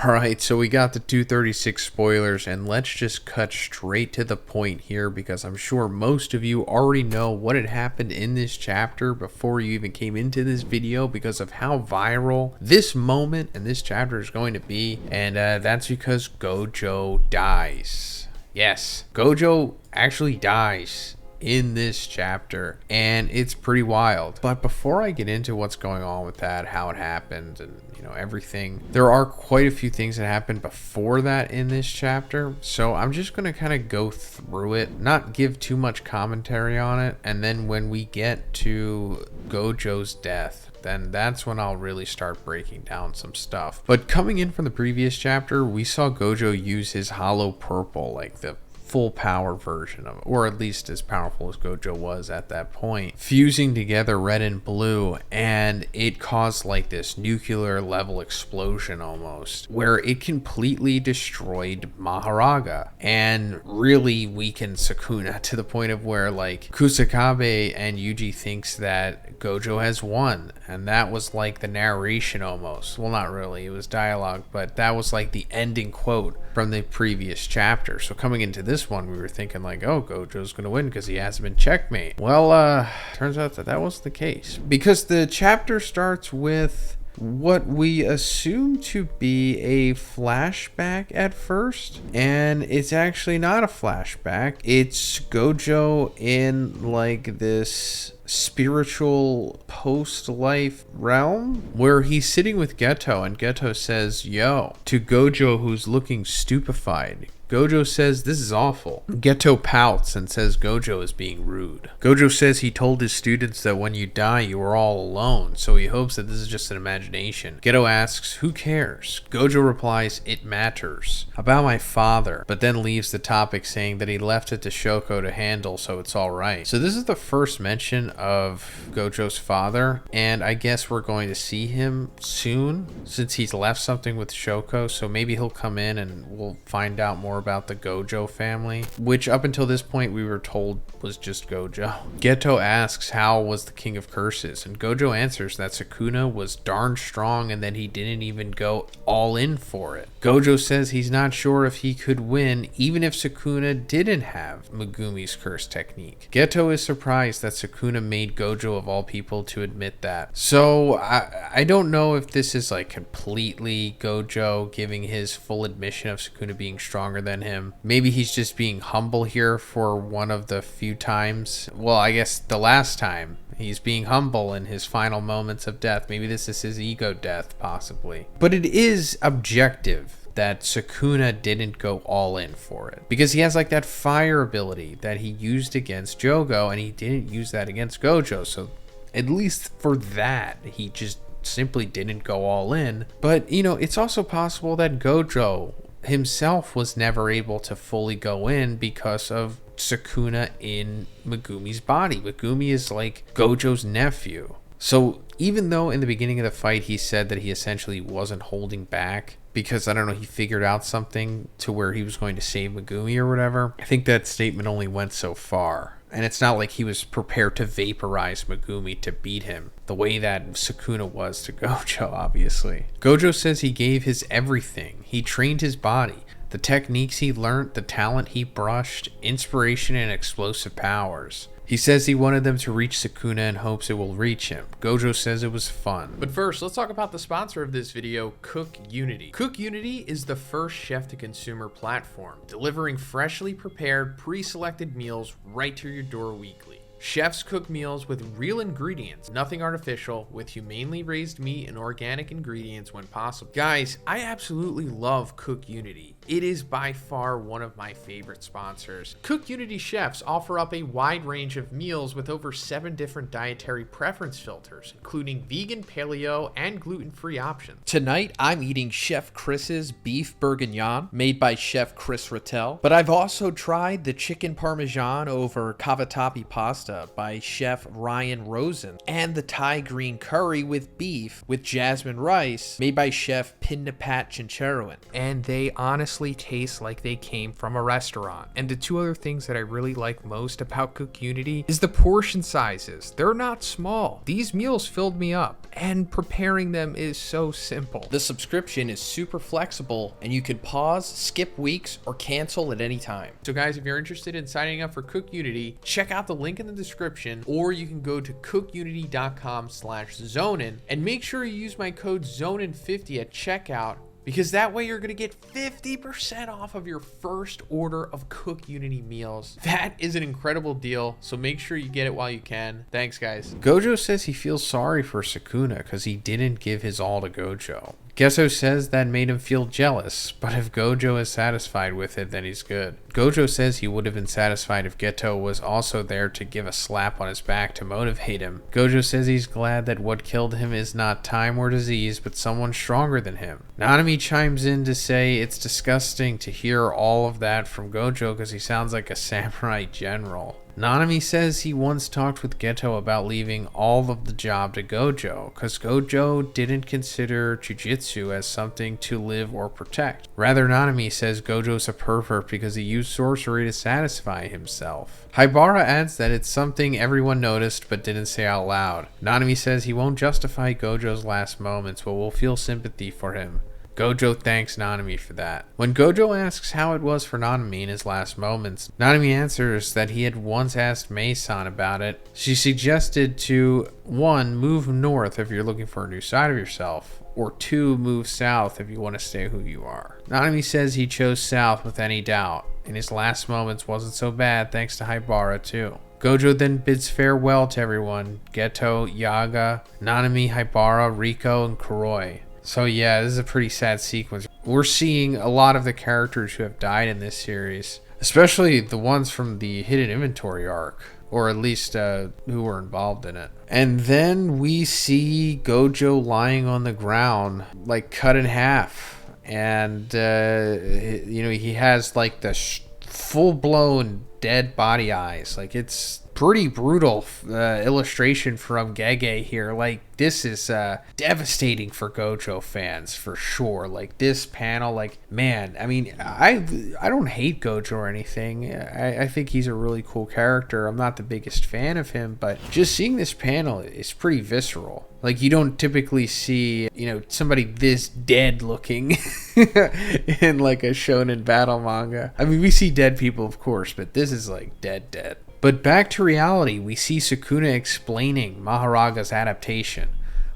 Alright, so we got the 236 spoilers, and let's just cut straight to the point here because I'm sure most of you already know what had happened in this chapter before you even came into this video because of how viral this moment and this chapter is going to be, and that's because Gojo dies. Yes, Gojo actually dies in this chapter, and it's pretty wild. But before I get into what's going on with that, how it happened, and everything, there are quite a few things that happened before that in this chapter, so I'm just going to kind of go through it, not give too much commentary on it, and then when we get to Gojo's death, then that's when I'll really start breaking down some stuff. But coming in from the previous chapter, we saw Gojo use his hollow purple, like the full power version of it, or at least as powerful as Gojo was at that point, fusing together red and blue, and it caused like this nuclear level explosion almost, where it completely destroyed Maharaga and really weakened Sukuna to the point of where like Kusakabe and Yuji thinks that Gojo has won, and that was like the narration almost. Well, not really, it was dialogue, but that was like the ending quote from the previous chapter. So coming into this one, we were thinking like, oh, Gojo's gonna win because he hasn't been checkmate. Well, turns out that wasn't the case, because the chapter starts with what we assume to be a flashback at first, and it's actually not a flashback. It's Gojo in like this spiritual post-life realm where he's sitting with Geto, and Geto says yo to Gojo, who's looking stupefied. Gojo says this is awful. Geto pouts and says Gojo is being rude. Gojo says he told his students that when you die you are all alone, so he hopes that this is just an imagination. Geto asks who cares? Gojo replies it matters. About my father, but then leaves the topic saying that he left it to Shoko to handle, so it's alright. So this is the first mention of Gojo's father, and I guess we're going to see him soon since he's left something with Shoko, so maybe he'll come in and we'll find out more about the Gojo family, which up until this point we were told was just Gojo. Geto asks how was the King of Curses, and Gojo answers that Sukuna was darn strong and that he didn't even go all in for it. Gojo says he's not sure if he could win even if Sukuna didn't have Megumi's curse technique. Geto is surprised that Sukuna made Gojo of all people to admit that. So I don't know if this is like completely Gojo giving his full admission of Sukuna being stronger than him. Maybe he's just being humble here for one of the few times. Well, I guess the last time he's being humble in his final moments of death. Maybe this is his ego death, possibly. But it is objective that Sukuna didn't go all in for it, because he has like that fire ability that he used against Jogo, and he didn't use that against Gojo. So at least for that, he just simply didn't go all in. But it's also possible that Gojo himself was never able to fully go in because of Sukuna in Megumi's body. Megumi is like Gojo's nephew. So even though in the beginning of the fight he said that he essentially wasn't holding back because, I don't know, he figured out something to where he was going to save Megumi or whatever, I think that statement only went so far. And it's not like he was prepared to vaporize Megumi to beat him the way that Sukuna was to Gojo, obviously. Gojo says he gave his everything. He trained his body. The techniques he learned, the talent he brushed, inspiration and explosive powers. He says he wanted them to reach Sukuna in hopes it will reach him. Gojo says it was fun. But first, let's talk about the sponsor of this video, Cook Unity. Cook Unity is the first chef-to-consumer platform, delivering freshly prepared, pre-selected meals right to your door weekly. Chefs cook meals with real ingredients, nothing artificial, with humanely raised meat and organic ingredients when possible. Guys, I absolutely love Cook Unity. It is by far one of my favorite sponsors. Cook Unity chefs offer up a wide range of meals with over 7 different dietary preference filters, including vegan, paleo, and gluten-free options. Tonight, I'm eating Chef Chris's beef bourguignon, made by Chef Chris Rattel, but I've also tried the chicken parmesan over cavatappi pasta by Chef Ryan Rosen, and the Thai green curry with beef with jasmine rice, made by Chef Pinnapat Chincharoen. And they honestly honestly taste like they came from a restaurant. And the two other things that I really like most about Cook Unity is the portion sizes. They're not small. These meals filled me up, and preparing them is so simple. The subscription is super flexible, and you could pause, skip weeks, or cancel at any time. So guys, if you're interested in signing up for Cook Unity, check out the link in the description, or you can go to cookunity.com/Zhoniin and make sure you use my code Zhoniin50 at checkout, because that way you're going to get 50% off of your first order of Cook Unity meals. That is an incredible deal, so make sure you get it while you can. Thanks, guys. Gojo says he feels sorry for Sukuna because he didn't give his all to Gojo. Geto says that made him feel jealous, but if Gojo is satisfied with it, then he's good. Gojo says he would have been satisfied if Geto was also there to give a slap on his back to motivate him. Gojo says he's glad that what killed him is not time or disease, but someone stronger than him. Nanami chimes in to say it's disgusting to hear all of that from Gojo because he sounds like a samurai general. Nanami says he once talked with Geto about leaving all of the job to Gojo, because Gojo didn't consider Jujutsu as something to live or protect. Rather, Nanami says Gojo's a pervert because he used sorcery to satisfy himself. Haibara adds that it's something everyone noticed but didn't say out loud. Nanami says he won't justify Gojo's last moments, but will feel sympathy for him. Gojo thanks Nanami for that. When Gojo asks how it was for Nanami in his last moments, Nanami answers that he had once asked Mei-san about it. She suggested to 1. Move north if you're looking for a new side of yourself, or 2. Move south if you want to stay who you are. Nanami says he chose south with any doubt, and his last moments wasn't so bad thanks to Haibara too. Gojo then bids farewell to everyone: Geto, Yaga, Nanami, Haibara, Riko, and Kuroi. So yeah, this is a pretty sad sequence. We're seeing a lot of the characters who have died in this series, especially the ones from the Hidden Inventory arc, or at least who were involved in it. And then we see Gojo lying on the ground, like cut in half. And, he has like the full-blown dead body eyes. Like, it's pretty brutal illustration from Gege here. Like, this is devastating for Gojo fans for sure. Like, this panel, like, man, I mean, I don't hate Gojo or anything. I think he's a really cool character. I'm not the biggest fan of him, but just seeing this panel is pretty visceral. Like, you don't typically see, somebody this dead looking in like a shonen battle manga. I mean, we see dead people, of course, but this is like dead. But back to reality, we see Sukuna explaining Maharaga's adaptation.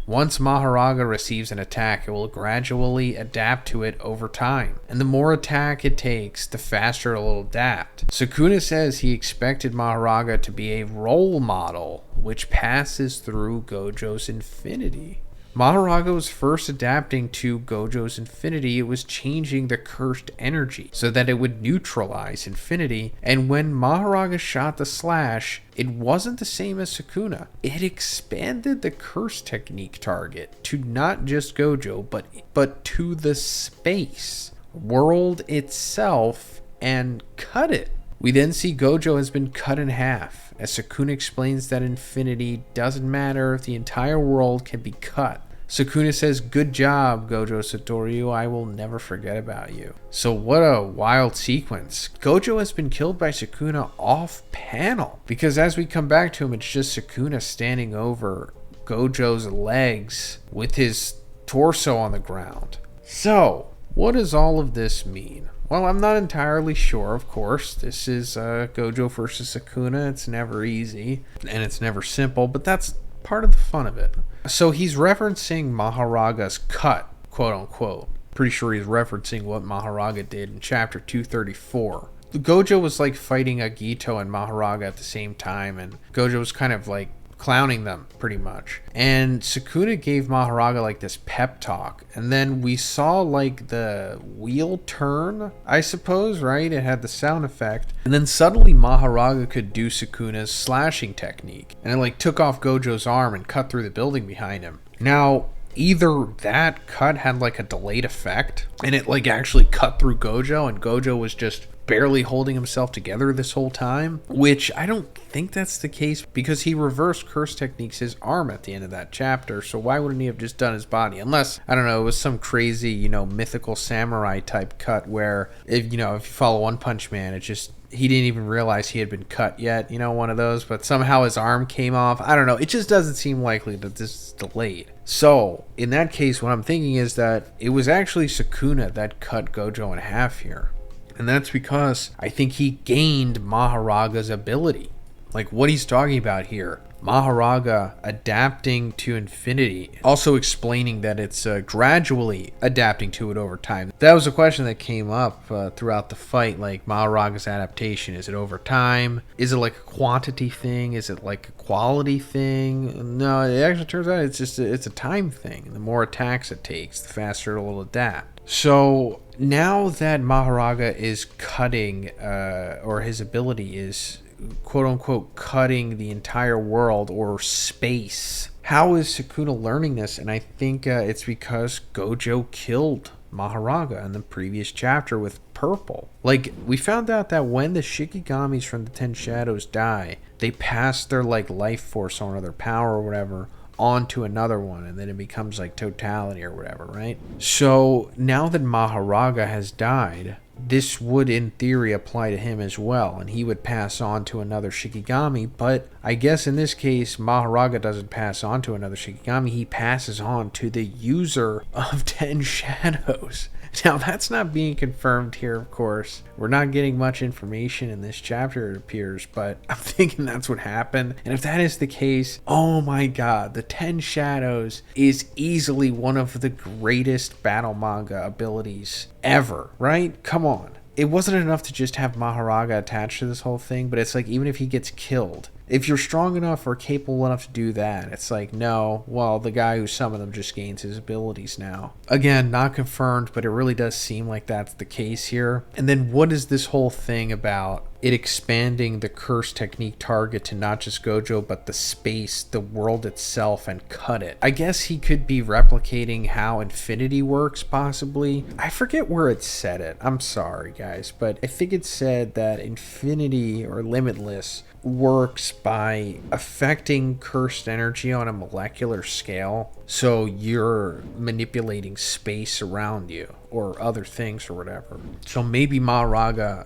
Once Maharaga receives an attack, it will gradually adapt to it over time. And the more attack it takes, the faster it will adapt. Sukuna says he expected Maharaga to be a role model, which passes through Gojo's infinity. Maharaga was first adapting to Gojo's infinity. It was changing the cursed energy so that it would neutralize infinity. And when Maharaga shot the slash, it wasn't the same as Sukuna. It expanded the curse technique target to not just Gojo, but to the space world itself, and cut it. We then see Gojo has been cut in half, as Sukuna explains that infinity doesn't matter if the entire world can be cut. Sukuna says, "Good job, Gojo Satoru, I will never forget about you." So what a wild sequence. Gojo has been killed by Sukuna off panel, because as we come back to him, it's just Sukuna standing over Gojo's legs with his torso on the ground. So what does all of this mean? Well, I'm not entirely sure, of course. This is Gojo versus Sukuna. It's never easy, and it's never simple, but that's part of the fun of it. So he's referencing Maharaga's cut, quote unquote. Pretty sure he's referencing what Maharaga did in chapter 234. Gojo was like fighting Agito and Maharaga at the same time, and Gojo was kind of like clowning them pretty much. And Sukuna gave Maharaga like this pep talk, and then we saw like the wheel turn, I suppose, right? It had the sound effect, and then suddenly Maharaga could do Sukuna's slashing technique, and it like took off Gojo's arm and cut through the building behind him. Now, either that cut had like a delayed effect and it like actually cut through Gojo, and Gojo was just barely holding himself together this whole time, which I don't think that's the case because he reversed curse techniques his arm at the end of that chapter. So why wouldn't he have just done his body? Unless, I don't know, it was some crazy, mythical samurai type cut where if you follow One Punch Man, it just, he didn't even realize he had been cut yet, one of those, but somehow his arm came off. I don't know. It just doesn't seem likely that this is delayed. So, in that case, what I'm thinking is that it was actually Sukuna that cut Gojo in half here. And that's because I think he gained Maharaga's ability. Like what he's talking about here. Maharaga adapting to infinity, also explaining that it's gradually adapting to it over time. That was a question that came up throughout the fight, like Maharaga's adaptation. Is it over time? Is it like a quantity thing? Is it like a quality thing? No, it actually turns out it's a time thing. The more attacks it takes, the faster it will adapt. So now that Maharaga is cutting, or his ability is quote-unquote cutting the entire world or space, how is Sukuna learning this? And I think it's because Gojo killed Maharaga in the previous chapter with purple. Like, we found out that when the Shikigamis from the 10 Shadows die, they pass their life force or their power or whatever onto another one, and then it becomes like totality or whatever, right? So now that Maharaga has died, this would in theory apply to him as well, and he would pass on to another Shikigami. But I guess in this case, Maharaga doesn't pass on to another Shikigami, he passes on to the user of 10 Shadows. Now, that's not being confirmed here, of course. We're not getting much information in this chapter, it appears, but I'm thinking that's what happened. And if that is the case, oh my god, the 10 Shadows is easily one of the greatest battle manga abilities ever, right? Come on. It wasn't enough to just have Maharaga attached to this whole thing, but it's like, even if he gets killed, if you're strong enough or capable enough to do that, it's like, no, well, the guy who summoned them just gains his abilities now. Again, not confirmed, but it really does seem like that's the case here. And then what is this whole thing about it expanding the curse technique target to not just Gojo, but the space, the world itself, and cut it? I guess he could be replicating how infinity works, possibly. I forget where it said it. I'm sorry, guys, but I think it said that infinity or limitless works by affecting cursed energy on a molecular scale. So you're manipulating space around you or other things or whatever. So maybe Maharaga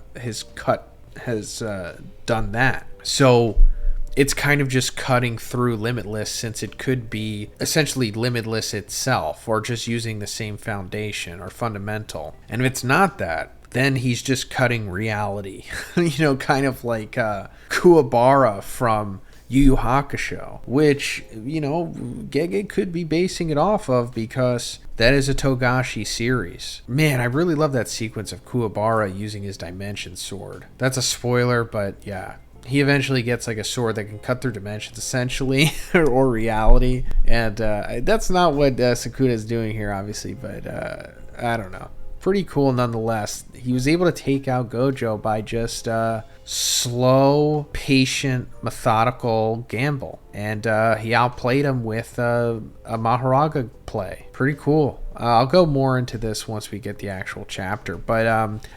has done that. So it's kind of just cutting through limitless, since it could be essentially limitless itself, or just using the same foundation or fundamental. And if it's not that, then he's just cutting reality. Kind of like Kuwabara from Yu Yu Hakusho, which, Gege could be basing it off of, because that is a Togashi series. Man, I really love that sequence of Kuwabara using his dimension sword. That's a spoiler, but yeah. He eventually gets like a sword that can cut through dimensions, essentially, or reality. And that's not what Sukuna is doing here, obviously, but I don't know. Pretty cool nonetheless. He was able to take out Gojo by just slow, patient, methodical gamble. And he outplayed him with a Maharaga play. Pretty cool. I'll go more into this once we get the actual chapter. But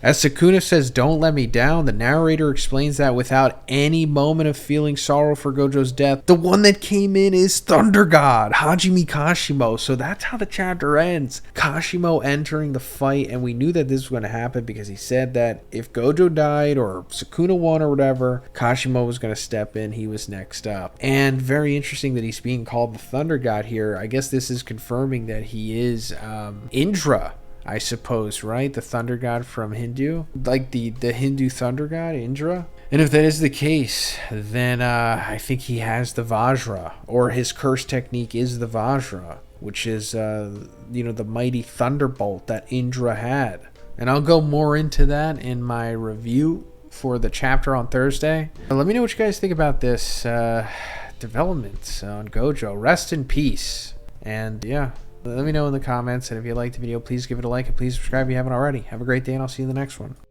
as Sukuna says, "Don't let me down," the narrator explains that without any moment of feeling sorrow for Gojo's death, the one that came in is Thunder God, Hajime Kashimo. So that's how the chapter ends. Kashimo entering the fight, and we knew that this was going to happen because he said that if Gojo died or Sukuna won or whatever, Kashimo was going to step in. He was next up. And very interesting that he's being called the Thunder God here. I guess this is confirming that he is Indra, I suppose, right? The thunder god from Hindu, like the Hindu thunder god, Indra. And if that is the case, then I think he has the Vajra, or his curse technique is the Vajra, which is the mighty thunderbolt that Indra had. And I'll go more into that in my review for the chapter on Thursday. Let me know what you guys think about this development on Gojo. Rest in peace. And yeah, let me know in the comments. And if you liked the video, please give it a like and please subscribe if you haven't already. Have a great day, and I'll see you in the next one.